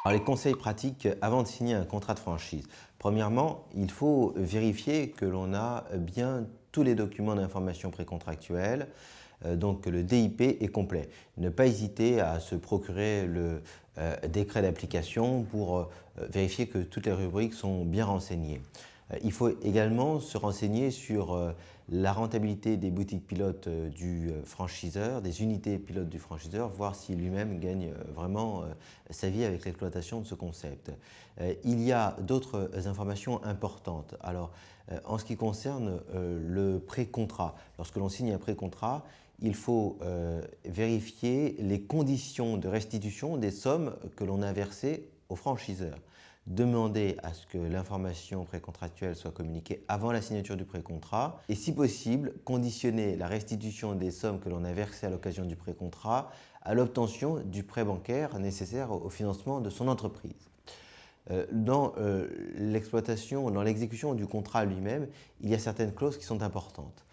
Alors, les conseils pratiques avant de signer un contrat de franchise. Premièrement, il faut vérifier que l'on a bien tous les documents d'information précontractuelle, donc que le DIP est complet. Ne pas hésiter à se procurer le décret d'application pour vérifier que toutes les rubriques sont bien renseignées. Il faut également se renseigner sur la rentabilité des boutiques pilotes du franchiseur, des unités pilotes du franchiseur, voir si lui-même gagne vraiment sa vie avec l'exploitation de ce concept. Il y a d'autres informations importantes. Alors, en ce qui concerne le pré-contrat, lorsque l'on signe un pré-contrat, il faut vérifier les conditions de restitution des sommes que l'on a versées au franchiseur. Demander à ce que l'information précontractuelle soit communiquée avant la signature du précontrat et, si possible, conditionner la restitution des sommes que l'on a versées à l'occasion du précontrat à l'obtention du prêt bancaire nécessaire au financement de son entreprise. Dans l'exploitation, dans l'exécution du contrat lui-même, il y a certaines clauses qui sont importantes.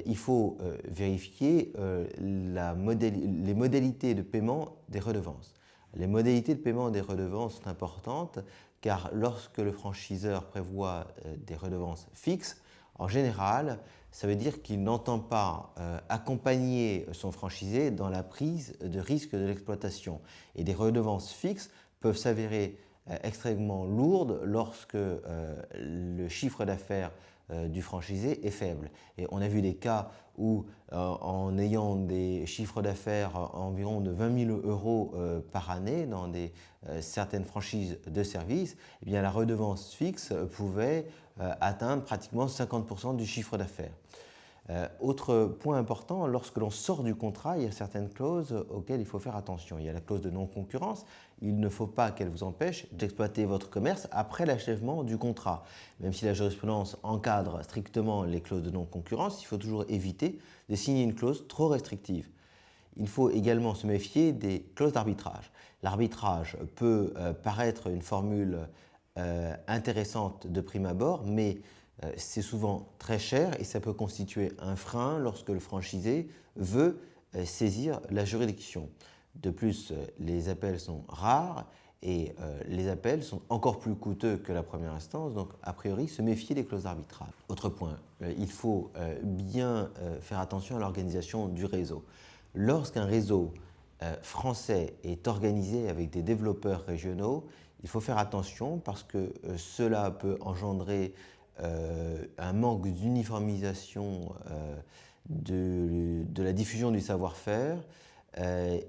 Il faut vérifier les modalités de paiement des redevances. Les modalités de paiement des redevances sont importantes car lorsque le franchiseur prévoit des redevances fixes, en général, ça veut dire qu'il n'entend pas accompagner son franchisé dans la prise de risque de l'exploitation. Et des redevances fixes peuvent s'avérer extrêmement lourdes lorsque le chiffre d'affaires du franchisé est faible. Et on a vu des cas où, en ayant des chiffres d'affaires environ de 20 000 euros par année dans certaines franchises de services, eh bien, la redevance fixe pouvait atteindre pratiquement 50% du chiffre d'affaires. Autre point important, lorsque l'on sort du contrat, il y a certaines clauses auxquelles il faut faire attention. Il y a la clause de non-concurrence. Il ne faut pas qu'elle vous empêche d'exploiter votre commerce après l'achèvement du contrat. Même si la jurisprudence encadre strictement les clauses de non-concurrence, il faut toujours éviter de signer une clause trop restrictive. Il faut également se méfier des clauses d'arbitrage. L'arbitrage peut paraître une formule intéressante de prime abord, mais c'est souvent très cher et ça peut constituer un frein lorsque le franchisé veut saisir la juridiction. De plus, les appels sont rares et les appels sont encore plus coûteux que la première instance, donc a priori se méfier des clauses d'arbitrage. Autre point, il faut bien faire attention à l'organisation du réseau. Lorsqu'un réseau français est organisé avec des développeurs régionaux, il faut faire attention parce que cela peut engendrer un manque d'uniformisation de la diffusion du savoir-faire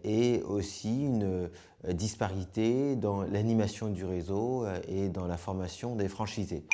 et aussi une disparité dans l'animation du réseau et dans la formation des franchisés.